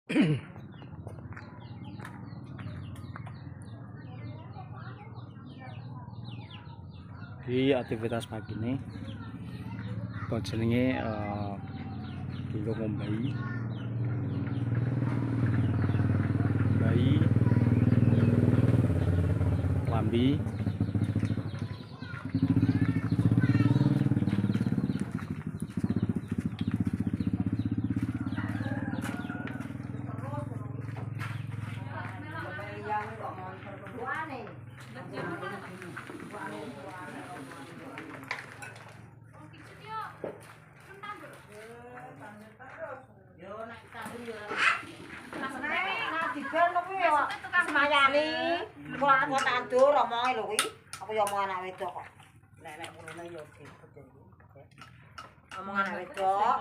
Di aktivitas pagi ini kok jenenge dulu bayi lambi semayani kok tandur omonge lho kuwi apa ya omong anak wedok kok nek ngene yo omong anak wedok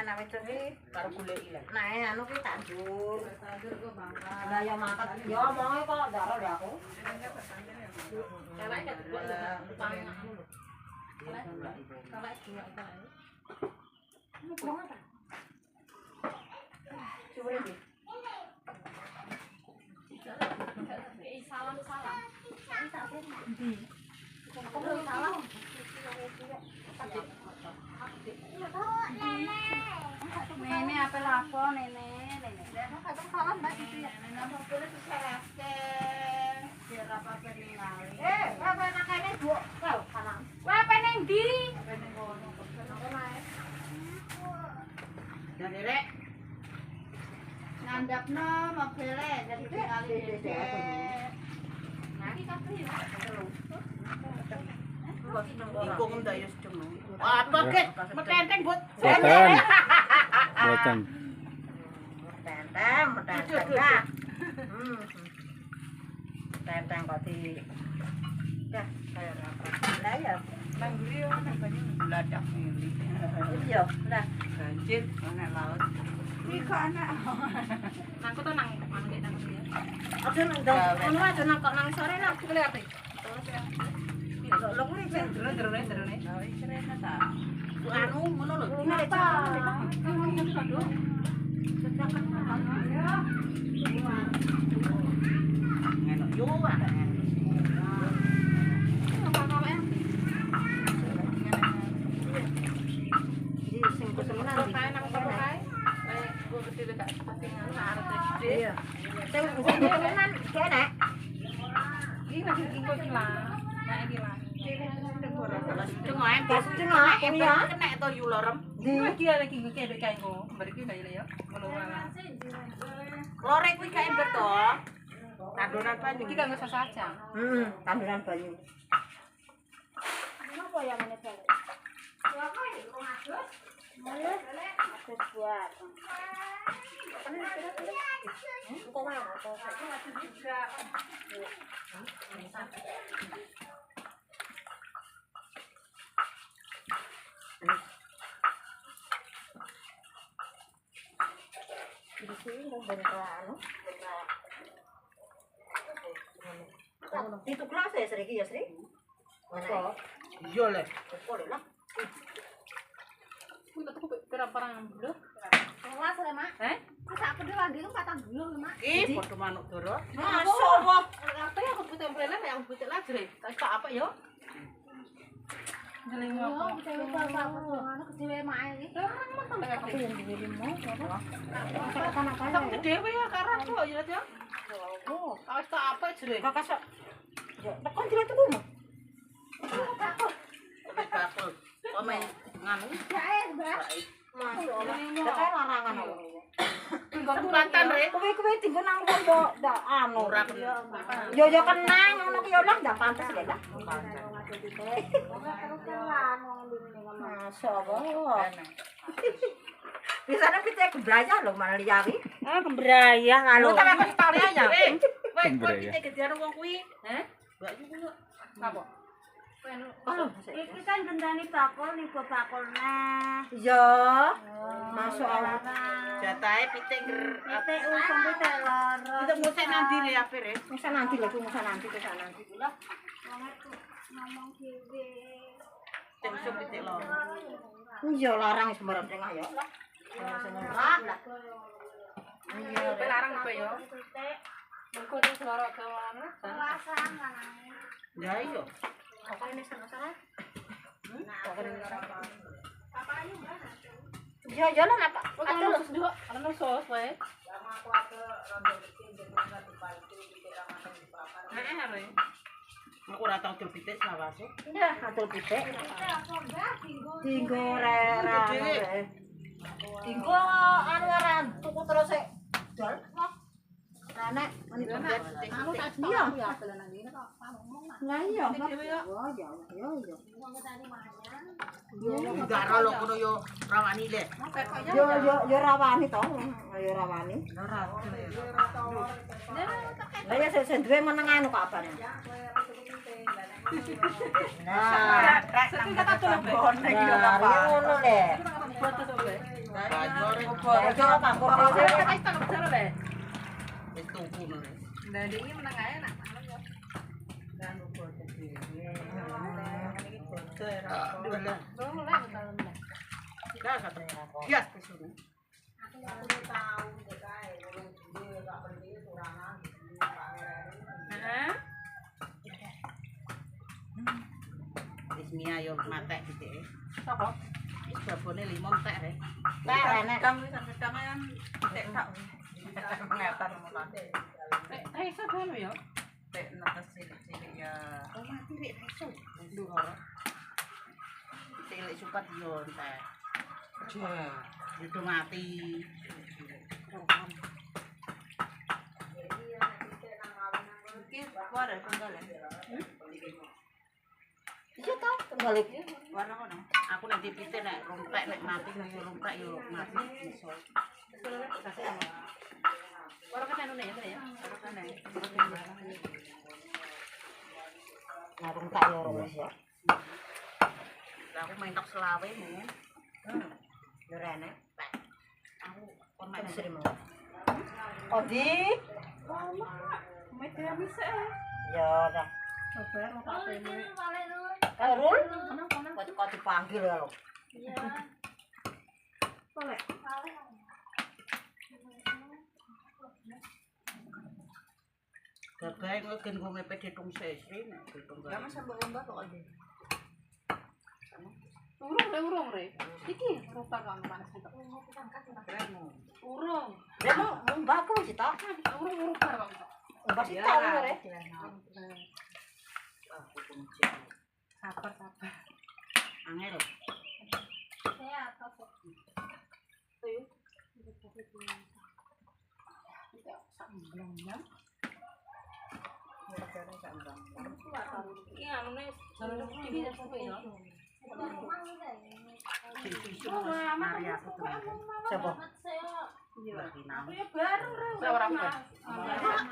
anak wedok iki karo goleki lho nek anu ki tandur kok bangka lah ya makan yo omonge kok ndaro lho aku kelek kedua lho paling ngono kelek dua itu ini kurang apa coba iki salam Nenek apa lapor nenek kadang salam mbak itu ya nenek mau boleh diselesaikan biar apa peninggalin apa nakane dua kau salam apa neng di apa neng kono dan rek ngandapno mobilnya jadi tinggalin nanti kabeh ya Ingkung ndak yo cuma. Apa ke? Metenteng, Bud. boten Metenteng dah. Metenteng kok di. Ya, kaya apa? Lah ya, nang ngri yo nang banyu bladak ngri. Iya, lah banjir ana laut. ini kok anak Nang tuh nang mangke nang dia. Aja nang dong. Ono aja nang kok nang sore nang kelihatan. Lho kuwi sing Jero-jerone. oh iki rene ta. Anu ngono lho. apa Ngono yo ana. Iki sing kesemenan di. Nang kono kae. Kayak gua gede gak pasingan arep SD. Iya. Sing kesemenan kene. Iki lagi ingko iki lah. Nah iki lah. Cengok ya. Kena to yu lorem. Iki lagi ngekek kae kok. Mriki kae ya. Ngono wae. Lorek kuwi gak ember to. Tanduran banyu. Iki kanggo sasaja. Tanduran banyu. apa ya mana balik apa ini kok ngadus boleh ngadus buat kok mau kok ngadus juga Di sini mau bentrano. Itu kelas ya Sri ya Sri? Mana? Iya le. Boleh lah. Kuwi tak perang bro. kelas ya mak terus aku dulu lagi kan patang dulu mak Ih, padha manuk doro. Masyaallah. Apa ya aku tempelnya yang butek lagi. Tak apa yo. Jeneng oh apa? kita lupa apa kecewa mak ini Aku yang dikirim mau apa Kamu dhewe ya karep kok ya ya. oh Awis tak apa jere. Kakak sok. Ya, tekan dile tuku mo. takut Bakul. Kok main nganu? jae mbak Masyaallah. Kakak larangan kok. Tinggal mantan rek. Kowe tinggal nang kono ndak anu. Yo yo kenang ngono ki yo lah ndak pantes lho lah. Masyaallah. Biasanya pitik gembraya lho malah liyawi. Gembraya ngono. Lu sampe kok tali aja. Weh, kok pitik gedean wong kuwi? Heh? Mbak iki kok. Apa? Iki kan gendani bakul nih bakulnya. Iya. Masyaallah. Jatahe pitik Pitik usum pitik loro. Itu musik nanti le ape re? Musik nanti lho, musik nanti kula. Wong itu ngomong dhewe. Sing usum pitik loro. Iya larang sembarang tengah ya. Sing ora lah. Pelarang apa ya? Mergo ning Blora Dawana. Perasaan lanang. Ya iya. Apa ini salah? Ya jalan apa? Kalau sus dua, kalau sos wae. Are. Aku ora tau dul pitik selawase. Iya, atul pitik. Dinggo rera. Dinggo anu aran tuku terus sik. Dol. Nek meni bebet. Aku tak iya ya dolanan iki kok ngomong. Lah iya. Oh ya, ya ya. Enggak ora lho kono yo rawani le. Yo rawani to. Yo rawani. Ora. Lah ya sing duwe meneng anu kok abane. Nah, Sing kata tulung nek yo ngono le. foto to wae. Bajor kanggo Saya tak bicara wae. wis tuku ngono. Lah iki meneng ae nak. Mia yo matek pitike. Sapa? Wis babone 5 entek rek. Nek enek Kamu sampe tangan tek tak. Ngatan mulan. Eh, sabar ya. Tek netes cilik-cilik ya. Oh mati rek iso. Ndur. Cilik supat yo entek. Itu mati. Iki warna tunggal. Iya tau tunggal iki. Warna kono. Aku nek dipite nek rompek nek mati yo rompek yo mati iso. Warna kan anu ya, ya. Warna kan. Nah rompek yo wis ya. Lah aku mentok selawe men. Yo rene. Aku kon mek sering mau. Odi. Media bisa. Ya dah. Sabar kok temu. Karul. Kok dipanggil ya lo. Iya. Boleh. Gagai kok gen go mepet ditung sesri nek ditung. Ya mas sambung mbak kok ade. Urung re. Iki rupa kamu panas kita. Urung. Ya mau mbak kok sih tak. Urung kamu. Mbak sih tahu re. Aku kunci. Sabar. Angel. Saya atas. Tuh. Tidak sambungnya. Ini anu nih, jalur ini apa ya? Mari aku temen. Siapa? Iya. Aku Ya baru saya orang apa?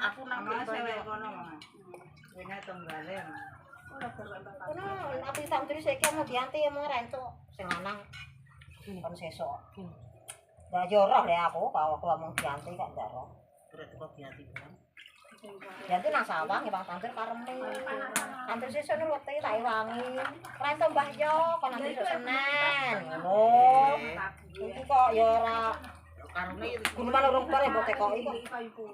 Aku nang cewek kono. Ini tunggale. Kono aku santri saiki mau dianti emang rento sing lanang. Kon sesuk. Lah yo roh le aku kalau mau dianti kok ndak roh. Berarti kok dianti kan. Dianti nang sawang ya Bang Tangger kareme. Santri sesuk nu wete tak wangi. Rento Mbah yo kon nanti Senin. Ngono. Iki kok yo ora karone kuwi malah urung bare mbok tekoki kok.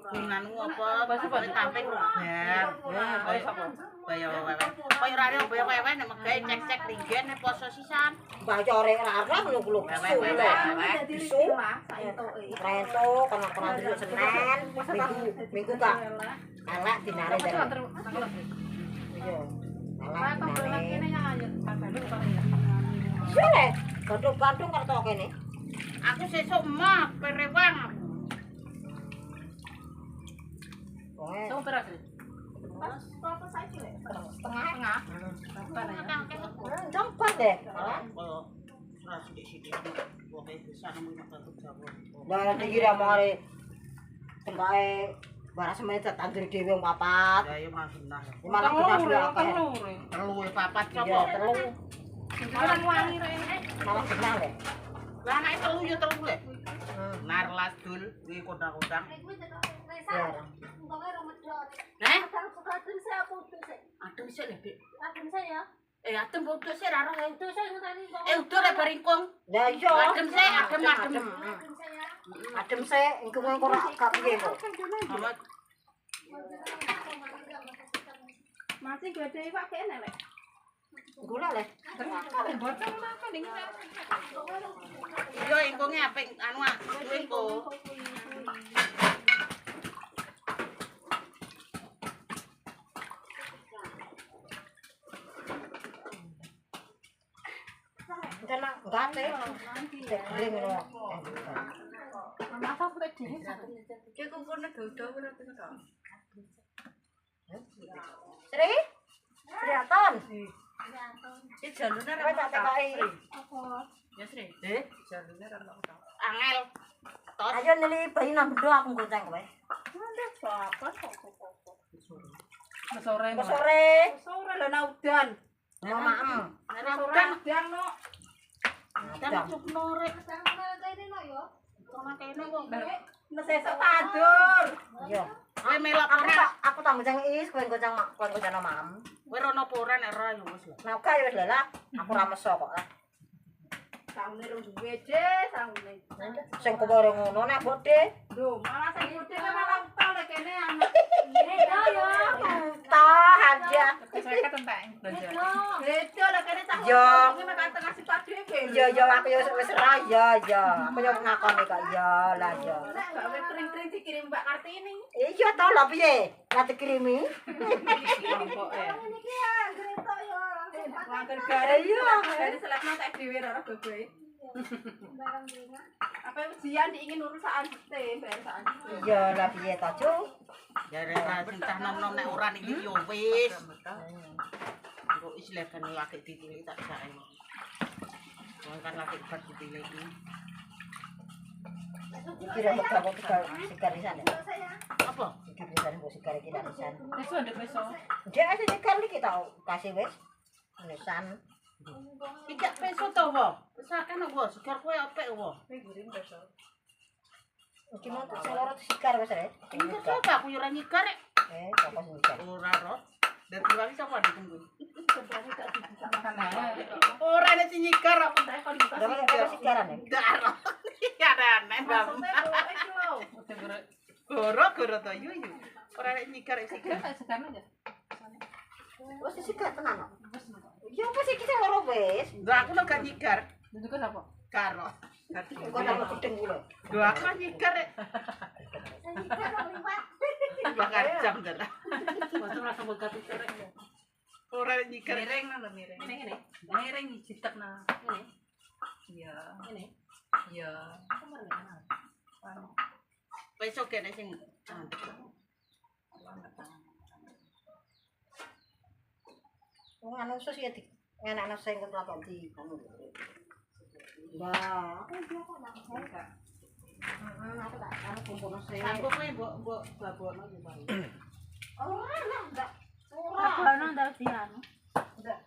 Gunanmu apa? Basane tamping robar. Kaya sapa? Kaya wewe. Kaya ora ono wewe nek megawe cek-cek linggen poso sisan. Mbah core larang lho kulo. Wewe. Bisu. Rento kono nanti Senin. Minggu kak. Elek dinare dari. Iya. Elek dinare. Sire, Bandung kartu kene. Aku sesuk mah perewang aku. Kamu beras. Apa saiki lek? Tengah. Jompet deh. Ora sithik-sithik pokoke bisa nemu makhluk Jawa. Lah dikira mare tembake baras menit tandur dhewe wong papat. Ya yo malah. Malah kita akeh. Telu papat coba. Telu. Orang wangi rek. Malah kenal deh. Lah anake telu yo telu le. Narlas dul kuwi kodang-kodang. Ya. Untungnya rumah dua. Heh? Kadang suka adem saya putus sih. Aduh sik lho, Dik. Adem saya. Adem putus sih raro itu saya ngutani kok. Udah rek baringkung. Ya iya. Adem sih, adem. Adem sih, engko engko gak piye kok. Amat Masih gede Pak kene lek. Gula le. yo ingkunge apik anu ingkung. Jangan gate. Kering ngono. Masa kuwi dhewe. Ki kumpulne dodo ora teko. Sri? Priaton. Ki jalune Kowe tak tekoki. Ya Sri. Jalune ra ono. Angel. Tos. Ayo neli bayi nang bendo aku gonceng kowe. Sore. Sore. Sore lho na udan. Mau maem. Udan Udan no. dan cukno rek. Sama kene kok. Mesesok tadur. Iya. Kowe melok Aku ora? tak aku tak gonceng is, kowe gonceng maem. Kowe rono apa ora nek ora yo wis lah. Nah, oke wis lah. Aku ra meso kok. Saune rong duwe je, saune. Sing kemoro ngono nek bodhe. Lho, malah sing putih malah utang lek kene anak. Beda yo. Toh aja. Saya entek belanja. Beda lek kene tak. Yo. Iki mek kate ngasih pak dhewe. Yo aku yo wis ra yo. Aku yo ngakoni kok yo lah yo. Nek gawe kering-kering dikirim Mbak Kartini. Iya toh lho piye? Lah dikirimi. Kelompok e. Iki ya, kirim tok yo. Wangkel garing. Iya. Dari selesai tak dhewe ora gogoe. Apa ujian diingin urusan te, urusan. Iya lah piye toh, Cuk? Ya rek lah sing cah nom-nom nek ora iki yo wis. Kok is leken laki dipilih tak jae. Wong kan laki bar dipilih iki. Kira kok sikar di sana. Apa? Sikar di sana, sikar iki di sana. Wis ndek wis. Dia aja sikar iki tau kasih wis. Nisan. Iki peso to wo. Wis akeh nang wo, sikar kowe apik wo. Iki mau sing loro sikar wis rek. Iki coba aku yo ora nyikar rek. Apa sing sikar? Ora ro. Dari kali sapa ditunggu. Ora nek sing nyikar apa tak kon Apa sikaran ya? ndak ro. Ya aneh bang. Goro to yu. Ora nek nyikar sikar. Wis sikar tenan kok. Ya apa sih kita loro wis? Ndak aku gak nyikar. Itu kan apa? Karo. Kok ora gedeng kula. Lho aku nyikar rek. Bakar jam dah. Masuk rasa begat rek. Ora nyikar. Miring nang miring. Ini. Miring jitek nah. Ini. Iya. Ini. Iya. Besok kene sing Wong anu sus ya di anak-anak sing kelakon di anu. Lah, aku dia kok nak enggak. Aku tak anu kumpulno sing. Sanggup kowe mbok babono yo Bang. Ora enggak. Abono ndak dianu.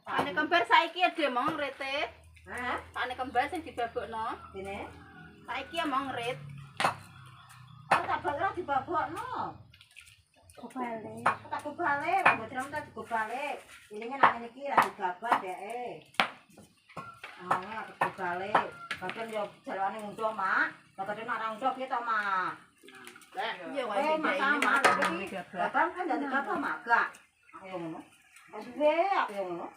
Ane kembar saiki ade mong rete. Hah? Ane kembar sing dibabokno. Dene. Saiki mong ret. Oh, tak bakal dibabokno. Kebale. Tak gobale, mbok jram tak gobale. Ini nang iki ra digabat dek. Ah, tak gobale. Bagian yo jalane ngundo, Mak. Bagian nek ora ngundo piye to, Mak? Lah, Iya Eh, sama iki. Bapak kan dadi bapak maga. Ayo ngono. Aduh, ayo ngono.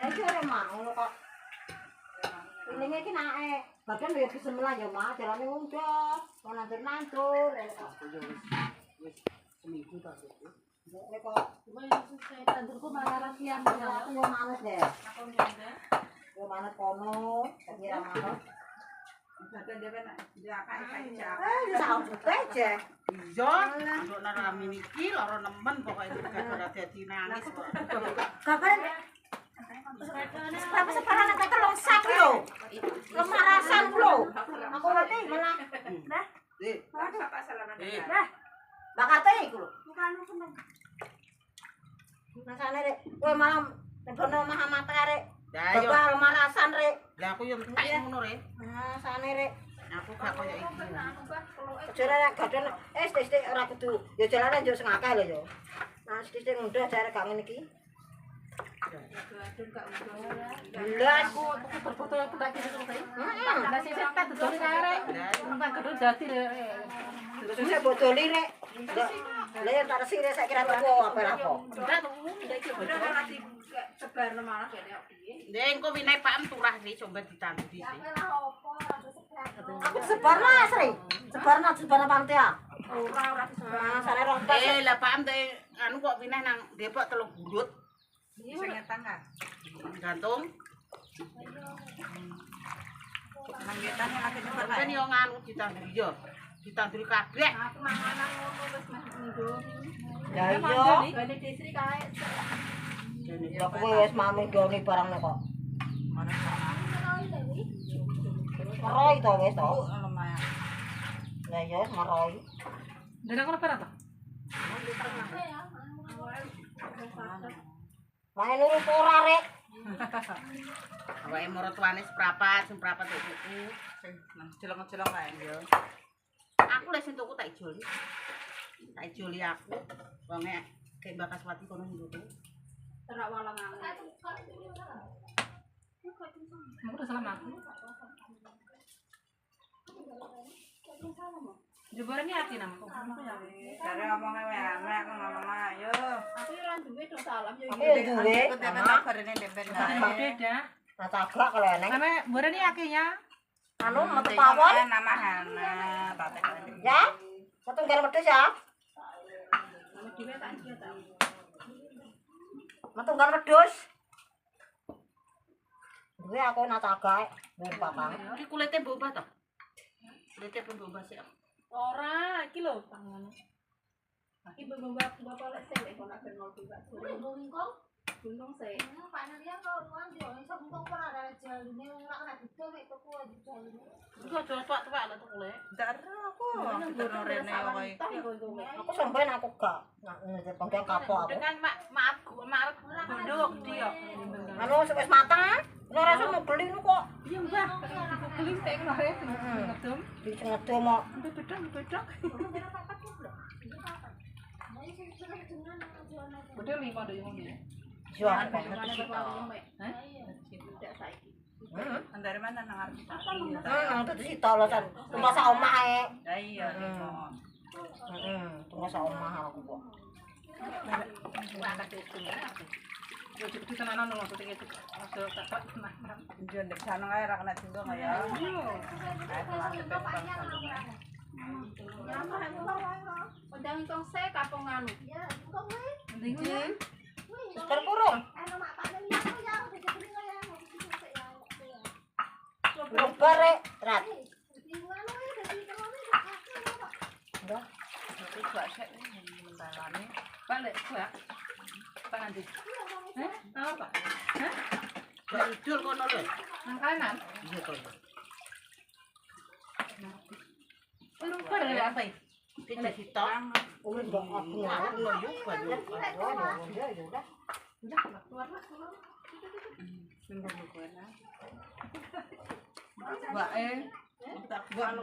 Ya iki ora mak ngono kok. Ini iki nae. Bagian yo bismillah yo, Mak. Jalane ngundo. Nantur-nantur. seminggu tak itu. Nek kok Tandurku malah latihan. aku yo males deh. Yo manes kono, tapi ra males. Kadang dia kan dia akan Ya saus aja. Iya, untuk narami niki loro nemen pokoknya juga ora dadi nangis kok. Kapan? Sebab sekarang nek telung sak lho. Kemarasan lho. Aku ngerti malah. Nah, bakate iku lho. Masane rek, kowe malah nebono maha mata rek. Lah yo, Bakal marasan rek. lah aku yo entek ngono rek. Masane rek. Aku gak koyo iki. Jare nek gadon sithik ora kudu. Ya jalane yo sing akeh lho yo. Nah, sithik ngunduh jare gak ngene iki. Belas. Betul-betul lagi selesai. Lah sing tak dodol karek. Entah gedhe dadi Terus saya botol rek. Lah ya tak sire saya kira tuku apa. Ndek engko winai Pak turah sih coba ditanduri sih. Aku sebarna Sri. Sebarna pantai ah. ora Nah, sare rong pas. Lah Pak teh anu kok winai nang Depok telung bulut. Sing ngetang kan. Gantung. Nang ngetan lagi cepet Kan yo nganu ditanduri yo. Ditanduri kabeh. Aku manganan ngono wis meh Indomie. Ya iya. Bane distrik kae. Ya kowe wis mami doni barang kok. Mana Roy to wis to. lumayan. Lah ya wis maroy. Dene kono berapa? Main nurut ora rek. Awake maratuane seprapat, sing prapat kok tuku. Jelong-jelong kae yo. Aku lek sing tuku tak ijoli. Tak ijoli aku. Wonge kayak Bakaswati kono nduku. Terak walang angin. Mau udah salam aku. Jebore ati nama. Dari ngomongnya wae aku ngomong ayo. Aku ora duwe do salam yo. Aku ya duwe. Barene dempet Beda. Nah tagak kalau eneng. Nama borene akinya. Anu metu pawon. Nama Hana, tate. Ya. Setunggal wedhus ya. Dhewe tak iki ta. Metunggal wedhus. Duwe aku nak tagak. Duwe papang. Iki kulite mbok to. Kulite pun mbok sik. Ora, iki lho tangan. Iki bapak lek sing kok nak ben mau juga. Gunung sih. Iku aja tuwak-tuwak lho tukule. Daro aku. Ngono rene kowe. Aku sampean aku gak. Nak pengke kapok aku. Dengan maaf benduk dia. Anu wis mateng. Ora iso beli nu kok. Iya Mbah, beli sing kemarin ngedum. Di ngedom kok. Bedok. Bedok 5 do yang ini. Jual. Hah? Tidak saiki. Dari mana nang arep kita? Itu sitok lho san. Tunggu sak omah ae. Ya iya. Tunggu sak omah aku kok. Anak itu yo cukup tenanan lho kok iki. Ojo kakak tenanan. Njon nek sana kae ra kena tinggal kaya. Kae telan cepet Padang tong se kapung anu. Ya, kok wae. Mending Terkurung. Lebar rek, rat. Enggak. itu gak sik mentalane. balik gua. Pak nanti. Apa? Hah? Gak idul kono lho. Nang kanan. Iya to. Lupa ya apa? Iki sitok. Urip gak aku. Aku lho yo banyu. Ya udah. Keluar. Sing kowe nah. Wae. Tak buat.